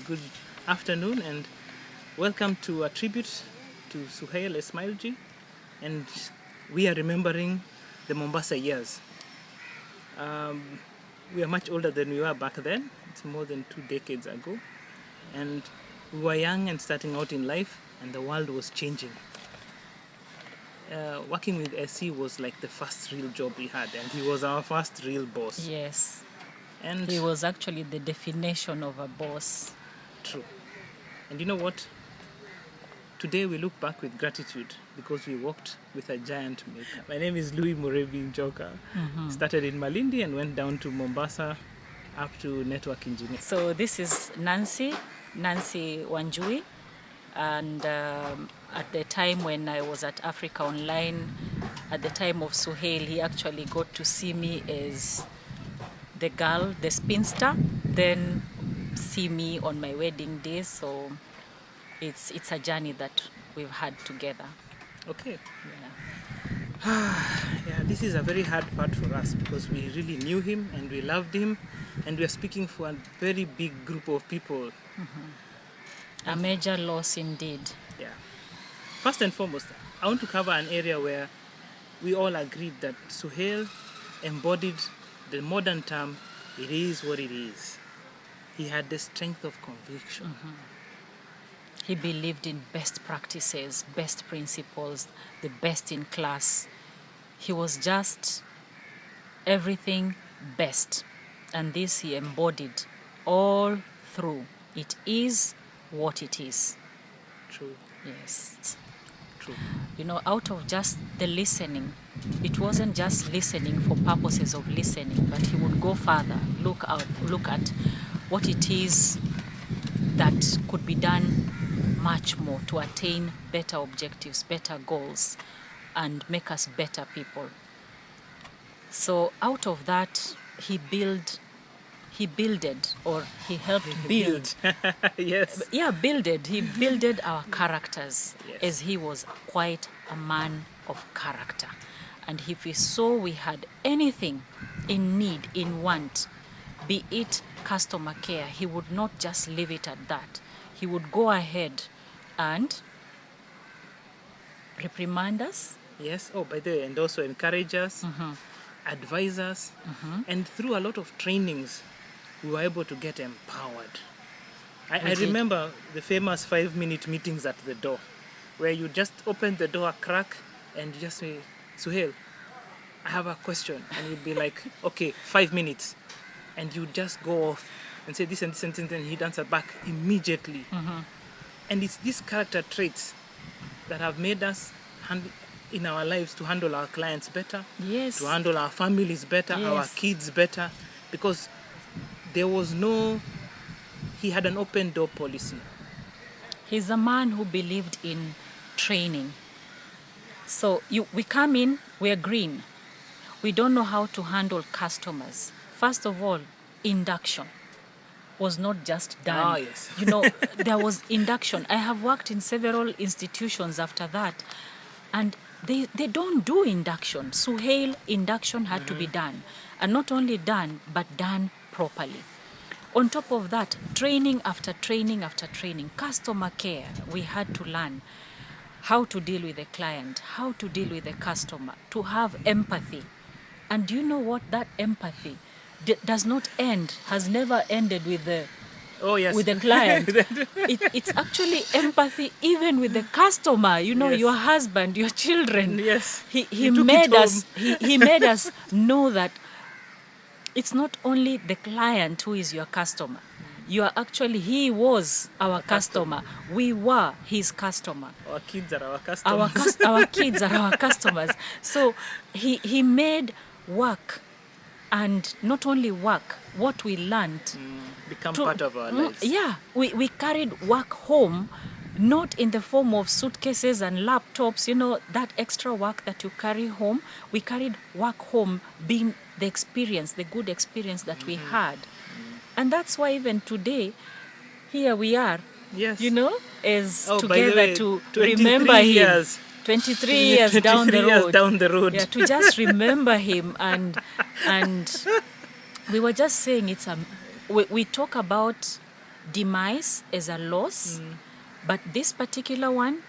good afternoon, and welcome to a tribute to Suhayl Esmailjee. And we are remembering the Mombasa years. We are much older than we were back then. It's more than 2 decades ago. And we were young and starting out in life, and the world was changing. Working with SC was like the first real job we had, and he was our first real boss. Yes. And He was actually the definition of a boss. true. And you know what? Today we look back with gratitude because we walked with a giant maker. My name is Louis Murebi Njoka. Started in Malindi and went down to Mombasa up to network engineer. So this is Nancy Wanjui. And at the time when I was at Africa Online, at the time of Suhayl, he actually got to see me as the girl, the spinster, then see me on my wedding day. So it's a journey that we've had together. Okay. Yeah. Yeah, this is a very hard part for us because we really knew him and we loved him, and we are speaking for a very big group of people. A major loss indeed. Yeah. First and foremost, I want to cover an area where we all agreed that Suhayl embodied the modern term, it is what it is. He had the strength of conviction. He believed in best practices, best principles, the best in class. He was just everything best. And this he embodied all through. It is what it is. True, Yes. true. You know, out of just the listening, it wasn't just listening for purposes of listening, but he would go further, look at what it is that could be done much more to attain better objectives, better goals, and make us better people. So out of that, he helped build. Yes. Yeah, he builded our characters. Yes. As he was quite a man of character. And if he saw we had anything in need, in want, be it customer care, he would not just leave it at that. He would go ahead and reprimand us. Yes. Oh, by the way, and also encourage us, advise us, and through a lot of trainings, we were able to get empowered. I did. remember the famous 5-minute meetings at the door, where you just open the door a crack and you just say, Suhayl, I have a question. And you'd be like, okay, 5 minutes. And you just go off and say this and this and this, and he'd answer back immediately. And it's these character traits that have made us in our lives to handle our clients better, Yes. to handle our families better, our Yes. kids better, because he had an open door policy. He's a man who believed in training. So we come in, we're green. We don't know how to handle customers. First of all, induction was not just done. Ah, yes. You know, there was induction. I have worked in several institutions after that, and they don't do induction. Suhayl, induction had to be done. And not only done, but done properly. On top of that, training after training after training, customer care, we had to learn how to deal with the client, how to deal with the customer, to have empathy. And do you know what? That empathy does not end, has never ended with the client. It's actually empathy even with the customer, you know, Yes. your husband, your children. Yes. He You took made it us he made us know that it's not only the client who is your customer. He was our customer. We were his customer. Our kids are our customers. Our kids are our customers. So he made work, and not only work, what we learned become part of our lives. Yeah, we carried work home, not in the form of suitcases and laptops, you know, that extra work that you carry home. We carried work home, being the experience, the good experience that we had. And that's why even today, here we are, Yes. you know, as By the together way, to 23 remember years. him. 23 years down 23 the years road. down the road. Yeah, to just remember him. And we were just saying we talk about demise is a loss, but this particular one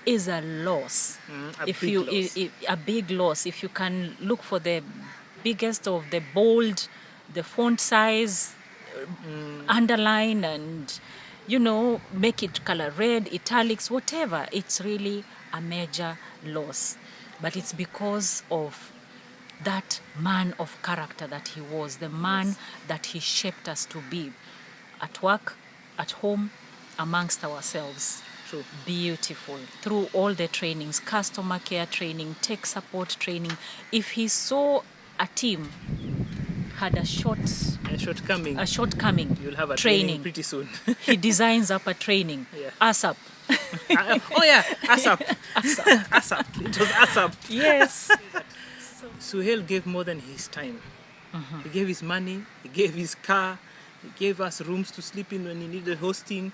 is a loss. A big loss. If you can look for the biggest of the bold, the font size, underline, and make it color red, italics, whatever. It's really a major loss, but it's because of that man of character that he was, the man that he shaped us to be, at work, at home, amongst ourselves. True. Beautiful. Through all the trainings, customer care training, tech support training. If he saw a team had a shortcoming, you'll have a training pretty soon. He designs up a training. Yeah. ASAP. ASAP. ASAP. It was ASAP. Yes. Suhayl gave more than his time. He gave his money, he gave his car, he gave us rooms to sleep in when he needed hosting.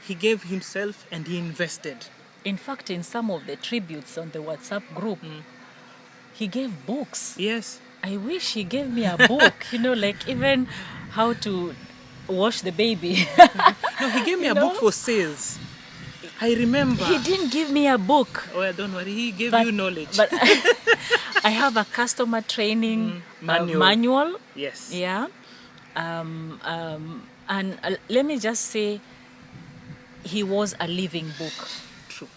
He gave himself and he invested. In fact, in some of the tributes on the WhatsApp group, he gave books. Yes. I wish he gave me a book, like even how to wash the baby. No, he gave me a book for sales. I remember. He didn't give me a book. Oh, don't worry. He gave you knowledge. But I have a customer training manual. Yes. Yeah. And let me just say, he was a living book. True.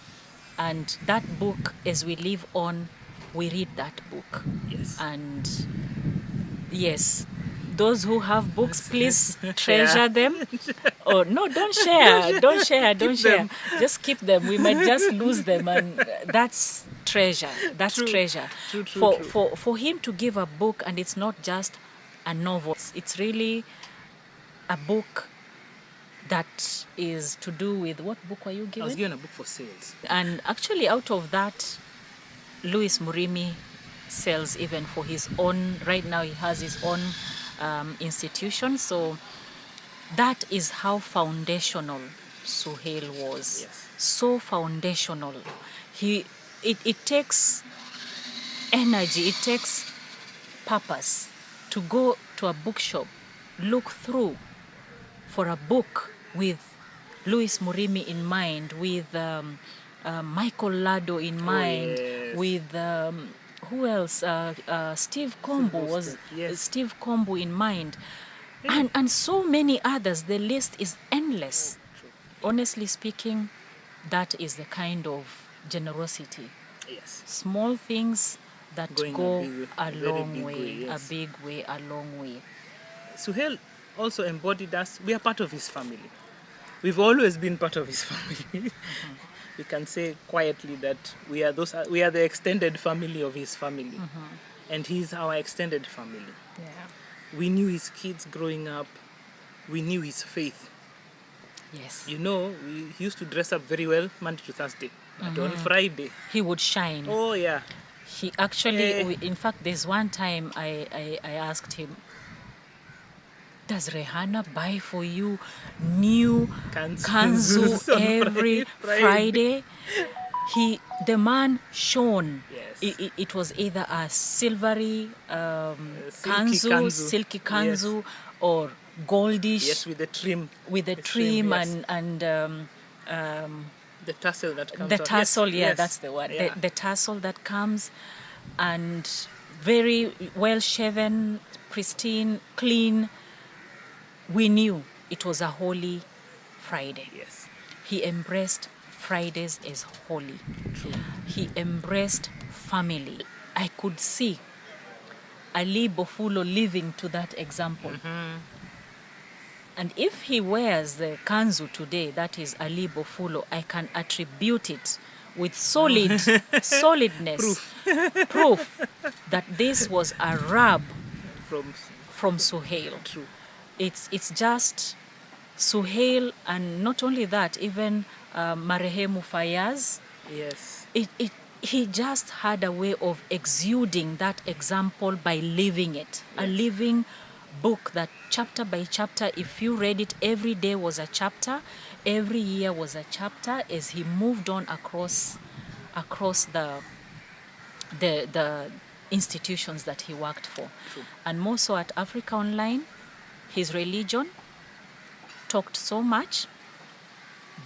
And that book, as we live on, we read that book. Yes. And yes, those who have books, please treasure them. Oh, no, don't share. Don't share. Them. Just keep them. We might just lose them. And that's treasure. That's True. treasure. True. For him to give a book, and it's not just a novel. It's really a book that is to do with, what book were you given? I was given a book for sales. And actually out of that, Louis Murimi sells even for his own. Right now he has his own institution. So that is how foundational Suhayl was. Yes. So foundational. It takes energy, it takes purpose to go to a bookshop, look through for a book with Louis Murimi in mind, with Michael Lado in mind, yes. with who else? Steve Kombu was Steve Kombu in mind, and so many others. The list is endless. Honestly speaking, that is the kind of generosity. Yes. Small things that Going go a very long big way, yes. a big way, a long way. Suhayl also embodied us. We are part of his family. We've always been part of his family. We can say quietly that we are the extended family of his family. And he's our extended family. Yeah. We knew his kids growing up. We knew his faith. Yes. He used to dress up very well Monday to Thursday. But on Friday, he would shine. oh yeah. He actually, in fact, there's one time I asked him, does Rihanna buy for you new kanzu every Friday? The man shone. Yes. It was either a silvery silky kanzu, yes. or goldish. Yes, with the trim. With the trim yes. and the tassel that comes the out. tassel, yes. yeah, yes. that's the word. Yeah. The tassel that comes, and very well shaven, pristine, clean. We knew it was a holy Friday. Yes. He embraced Fridays as holy. True. He embraced family. I could see Ali Bofulo living to that example. And if he wears the kanzu today, that is Ali Bofulo, I can attribute it with solidness, proof that this was a rub from Suhayl. True. It's just Suhayl, and not only that, even Marehemu Fayaz. Yes. He just had a way of exuding that example by living it. Yes. A living book that chapter by chapter, if you read it, every day was a chapter, every year was a chapter as he moved on across the institutions that he worked for. True. And more so at Africa Online, his religion, talked so much.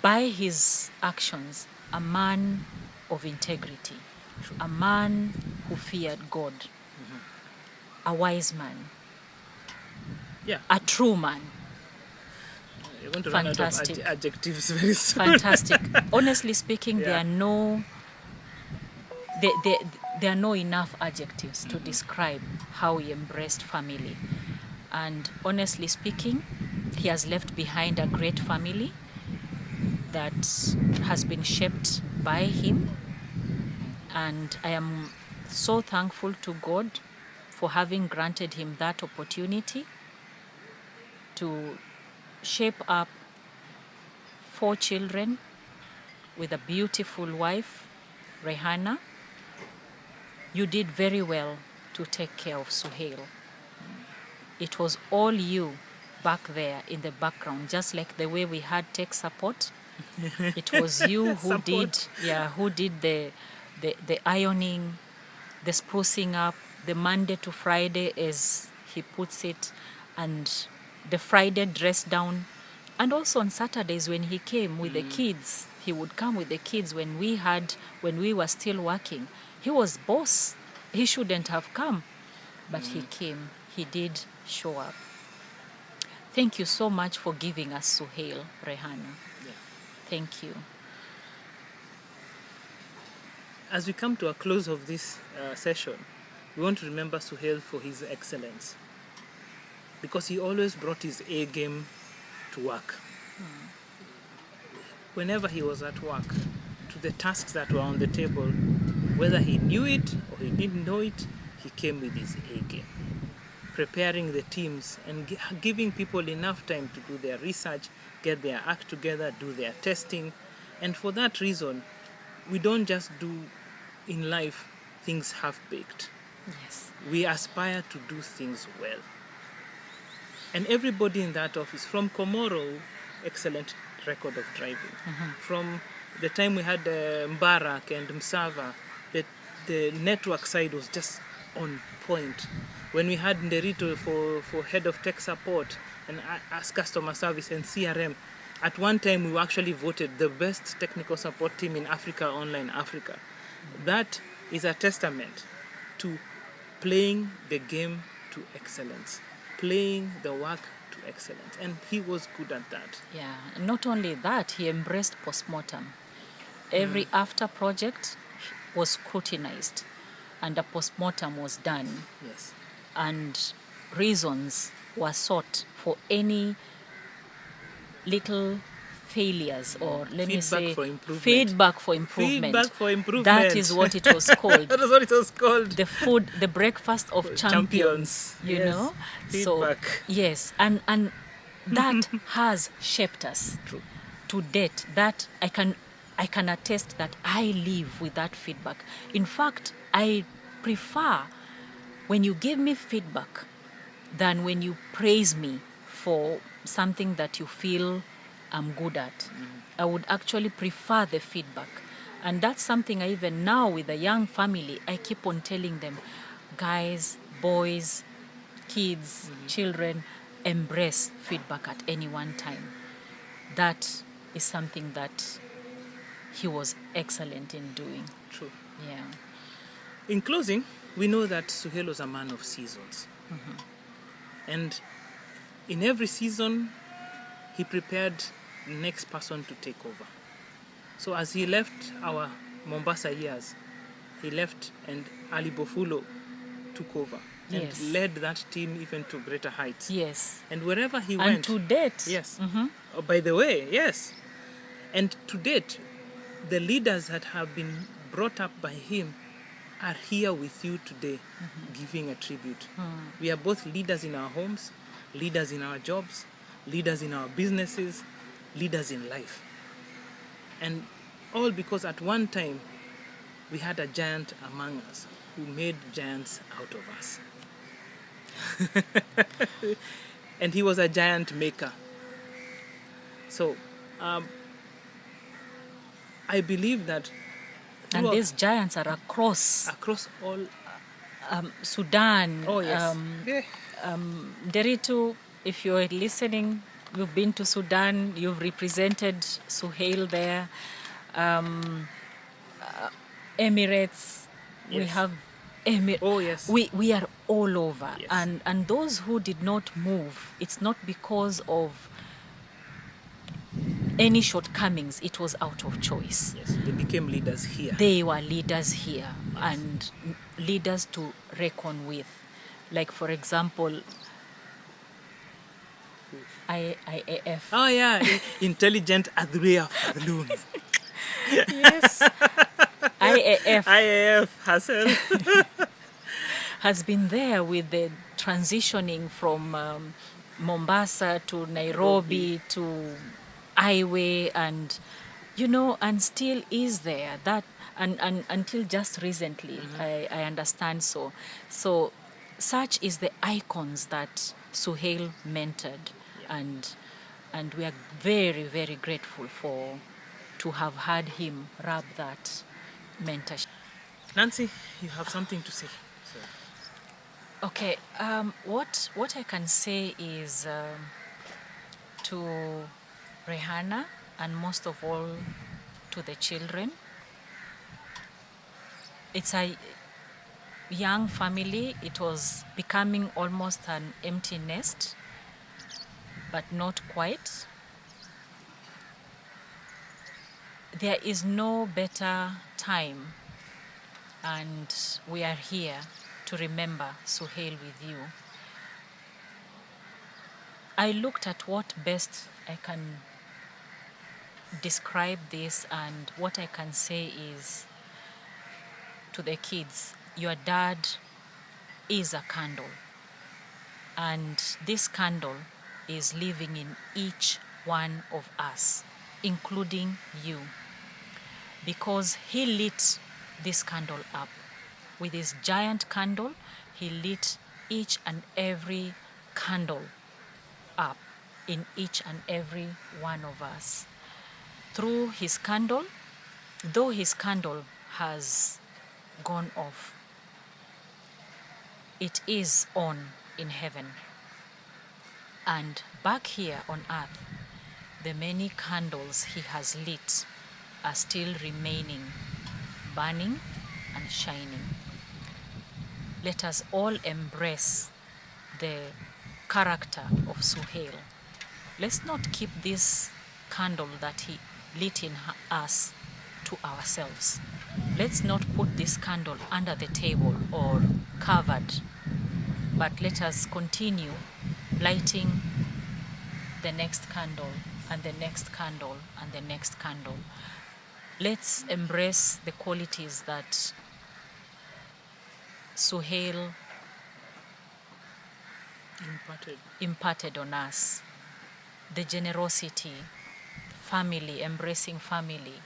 By his actions, a man of integrity, a man who feared God, a wise man, Yeah. a true man. You're going to run out of Fantastic. adjectives very soon. Fantastic. Honestly speaking, Yeah. there are no enough adjectives to describe how he embraced family. And honestly speaking, he has left behind a great family that has been shaped by him. And I am so thankful to God for having granted him that opportunity to shape up 4 children with a beautiful wife, Rehana. You did very well to take care of Suhayl. It was all you back there in the background, just like the way we had tech support. It was you who did the ironing, the sprucing up, the Monday to Friday, as he puts it, and the Friday dress down. And also on Saturdays when he came with the kids, he would come with the kids when we were still working. He was boss. He shouldn't have come, but he came. He did show up. Thank you so much for giving us Suhayl, Rehana. Yeah. Thank you. As we come to a close of this session, we want to remember Suhayl for his excellence, because he always brought his A game to work. Whenever he was at work, to the tasks that were on the table, whether he knew it or he didn't know it, he came with his A game, preparing the teams and giving people enough time to do their research, get their act together, do their testing. And for that reason, we don't just do in life things half-baked. Yes. We aspire to do things well. And everybody in that office, from Komoro, excellent record of driving. From the time we had Mbarak and Msava, the network side was just on point. When we had Nderito for head of tech support and as customer service and CRM, at one time we were actually voted the best technical support team in Africa, online Africa. That is a testament to playing the game to excellence, playing the work to excellence. And he was good at that. Yeah. Not only that, he embraced postmortem. Every after project was scrutinized and a postmortem was done. Yes. And reasons were sought for any little failures, or let me say feedback for improvement. Feedback for improvement. That is what it was called. That is what it was called. The breakfast of champions. You Yes. know. Feedback. So yes, and that has shaped us. True. To date. That I can attest that I live with that feedback. In fact, I prefer when you give me feedback than when you praise me for something that you feel I'm good at. I would actually prefer the feedback. And that's something I even now with a young family, I keep on telling them, guys, boys, kids, children, embrace feedback at any one time. That is something that he was excellent in doing. True. Yeah. In closing, we know that Suhayl was a man of seasons. And in every season, he prepared the next person to take over. So as he left our Mombasa years, he left and Ali Bofulo took over Yes. and led that team even to greater heights. Yes. And wherever he And went... to date. Yes. Oh, by the way, yes. And to date, the leaders that have been brought up by him are here with you today, giving a tribute. We are both leaders in our homes, leaders in our jobs, leaders in our businesses, leaders in life. And all because at one time we had a giant among us who made giants out of us. And he was a giant maker. So I believe that And these giants are across all... Sudan. Oh, yes. Derito, if you're listening, you've been to Sudan, you've represented Suhayl there. Emirates, we Yes. have Oh, yes. we are all over. Yes. And those who did not move, it's not because of any shortcomings, it was out of choice. Yes, they became leaders here. They were leaders here, Yes. and leaders to reckon with. Like, for example, IAF. Oh, yeah, intelligent Adria Fadloons. Yes. IAF IAF herself. has been there with the transitioning from Mombasa to Nairobi to highway, and and still is there. That and until just recently, I understand so. So such is the icons that Suhayl mentored, and we are very, very grateful to have had him rub that mentorship. Nancy, you have something to say. Okay, what I can say is to Rihanna, and most of all to the children. It's a young family. It was becoming almost an empty nest, but not quite. There is no better time, and we are here to remember Suhayl with you. I looked at what best I can describe this, and what I can say is to the kids, your dad is a candle, and this candle is living in each one of us, including you, because he lit this candle up. With his giant candle, he lit each and every candle up in each and every one of us. Through his candle, though his candle has gone off, it is on in heaven. And back here on earth, the many candles he has lit are still remaining, burning and shining. Let us all embrace the character of Suhayl. Let's not keep this candle that he lit in us to ourselves. Let's not put this candle under the table or covered, but let us continue lighting the next candle and the next candle and the next candle. Let's embrace the qualities that Suhayl imparted on us. The generosity, family, embracing family,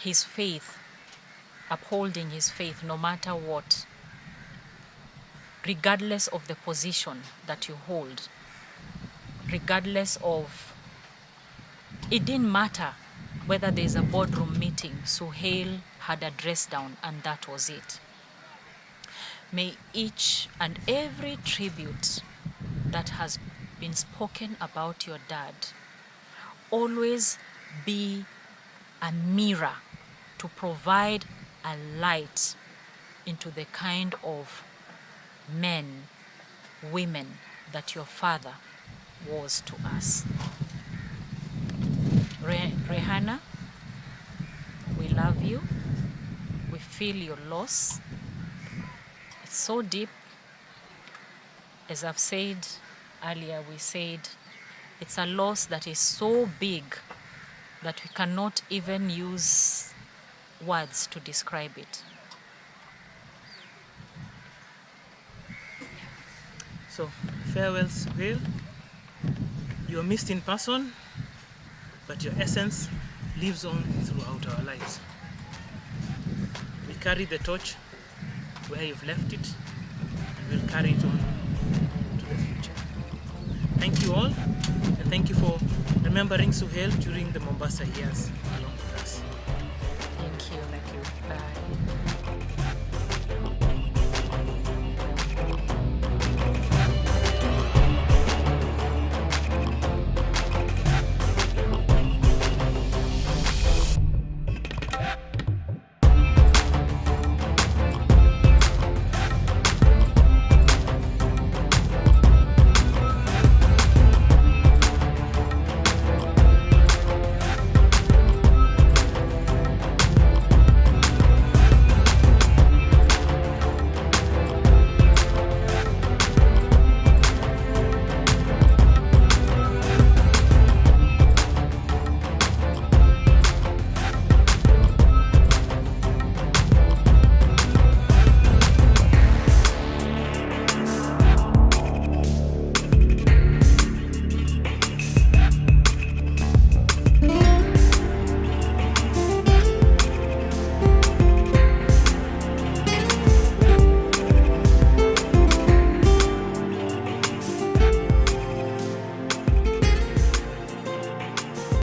his faith, upholding his faith no matter what, regardless of the position that you hold, regardless of, it didn't matter whether there's a boardroom meeting, Suhayl had a dress down and that was it. May each and every tribute that has been spoken about your dad always be a mirror to provide a light into the kind of men, women that your father was to us. Rihanna, we love you. We feel your loss. It's so deep. As I've said earlier, we said it's a loss that is so big that we cannot even use words to describe it. So, farewell, Suhayl. You are missed in person, but your essence lives on throughout our lives. We carry the torch where you've left it, and we'll carry it on to the future. Thank you all, and thank you for remembering Suhayl during the Mombasa years.